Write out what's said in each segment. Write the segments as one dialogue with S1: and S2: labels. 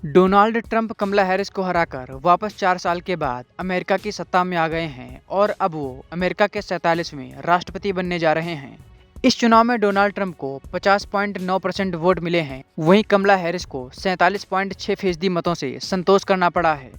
S1: Donald Trump कमला Harris को हराकर वापस 4 साल के बाद अमेरिका की सत्ता में आ गए हैं और अब वो अमेरिका के 47वें राष्ट्रपति बनने जा रहे हैं। इस चुनाव में डोनाल्ड ट्रंप को 50.9% वोट मिले हैं, वहीं कमला हैरिस को 47.6% मतों से संतोष करना पड़ा है।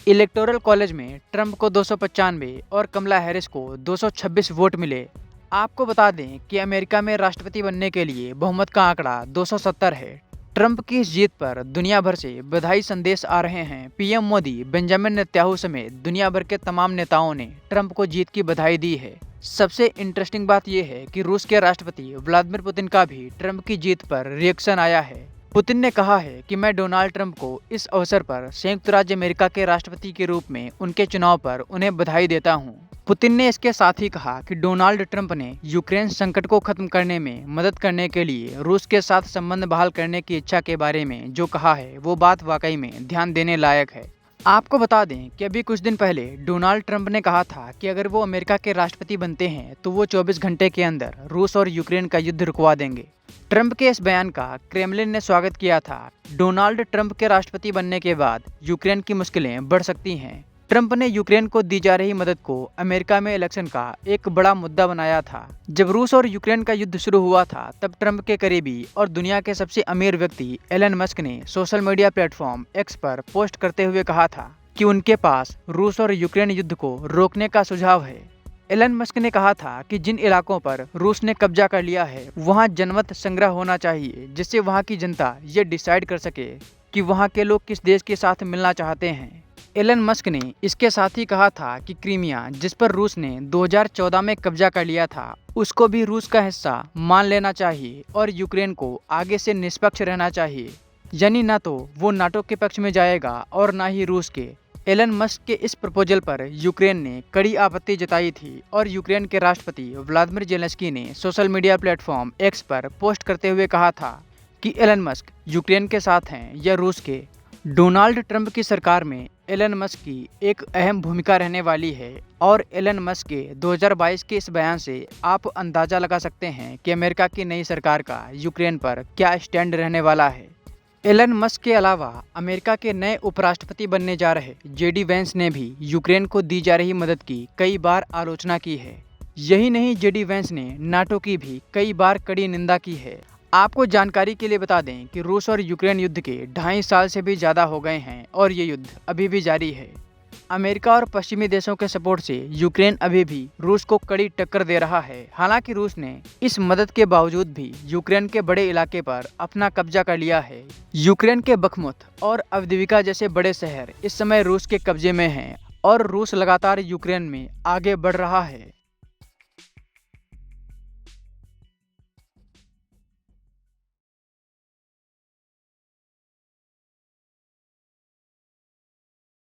S1: इलेक्टोरल कॉलेज में ट्रंप को 295 और कमला हैरिस को 226 वोट मिले। आपको बता दें कि अमेरिका में राष्ट्रपति बनने के लिए बहुमत का आंकड़ा 270 है। ट्रंप की इस जीत पर दुनिया भर से बधाई संदेश आ रहे हैं। पीएम मोदी, बेंजामिन नेतन्याहू समेत दुनिया भर के तमाम नेताओं ने ट्रंप को जीत की बधाई दी है। सबसे इंटरेस्टिंग बात यह है कि रूस के राष्ट्रपति व्लादिमीर पुतिन का भी ट्रंप की जीत पर रिएक्शन आया है। पुतिन ने कहा है कि मैं डोनाल्ड ट्रंप को इस अवसर पर संयुक्त राज्य अमेरिका के राष्ट्रपति के रूप में उनके चुनाव पर उन्हें बधाई देता हूं। पुतिन ने इसके साथ ही कहा कि डोनाल्ड ट्रंप ने यूक्रेन संकट को खत्म करने में मदद करने के लिए रूस के साथ संबंध बहाल करने की इच्छा के बारे में जो कहा है वो बात वाकई में ध्यान देने लायक है। आपको बता दें कि अभी कुछ दिन पहले डोनाल्ड ट्रंप ने कहा था कि अगर वो अमेरिका के राष्ट्रपति बनते हैं तो वो 24 घंटे के अंदर रूस और यूक्रेन का युद्ध रुकवा देंगे। ट्रंप के इस बयान का क्रेमलिन ने स्वागत किया था। डोनाल्ड ट्रंप के राष्ट्रपति बनने के बाद यूक्रेन की मुश्किलें बढ़ सकती हैं। ट्रंप ने यूक्रेन को दी जा रही मदद को अमेरिका में इलेक्शन का एक बड़ा मुद्दा बनाया था। जब रूस और यूक्रेन का युद्ध शुरू हुआ था तब ट्रंप के करीबी और दुनिया के सबसे अमीर व्यक्ति एलन मस्क ने सोशल मीडिया प्लेटफॉर्म एक्स पर पोस्ट करते हुए कहा था कि उनके पास रूस और यूक्रेन युद्ध को रोकने का सुझाव है। एलन मस्क ने कहा था कि जिन इलाकों पर रूस ने कब्जा कर लिया है वहां जनमत संग्रह होना चाहिए, जिससे वहां की जनता ये डिसाइड कर सके कि वहां के लोग किस देश के साथ मिलना चाहते हैं। एलन मस्क ने इसके साथ ही कहा था कि क्रीमिया, जिस पर रूस ने 2014 में कब्जा कर लिया था, उसको भी रूस का हिस्सा मान लेना चाहिए और यूक्रेन को आगे से निष्पक्ष रहना चाहिए, यानी ना तो वो नाटो के पक्ष में जाएगा और ना ही रूस के। एलन मस्क के इस प्रपोजल पर यूक्रेन ने कड़ी आपत्ति जताई थी और यूक्रेन के राष्ट्रपति व्लादिमीर जेलेंस्की ने सोशल मीडिया प्लेटफॉर्म एक्स पर पोस्ट करते हुए कहा था कि एलन मस्क यूक्रेन के साथ हैं या रूस के। डोनाल्ड ट्रंप की सरकार में एलन मस्क की एक अहम भूमिका रहने वाली है और एलन मस्क के 2022 के इस बयान से आप अंदाजा लगा सकते हैं कि अमेरिका की नई सरकार का यूक्रेन पर क्या स्टैंड रहने वाला है। एलन मस्क के अलावा अमेरिका के नए उपराष्ट्रपति बनने जा रहे जेडी वेंस ने भी यूक्रेन को दी जा रही मदद की कई बार आलोचना की है। यही नहीं, जेडी वेंस ने नाटो की भी कई बार कड़ी निंदा की है। आपको जानकारी के लिए बता दें कि रूस और यूक्रेन युद्ध के 2.5 साल से भी ज़्यादा हो गए हैं और ये युद्ध अभी भी जारी है। अमेरिका और पश्चिमी देशों के सपोर्ट से यूक्रेन अभी भी रूस को कड़ी टक्कर दे रहा है। हालांकि रूस ने इस मदद के बावजूद भी यूक्रेन के बड़े इलाके पर अपना कब्जा कर लिया है। यूक्रेन के बखमुत और अवदीविका जैसे बड़े शहर इस समय रूस के कब्जे में हैं और रूस लगातार यूक्रेन में आगे बढ़ रहा है।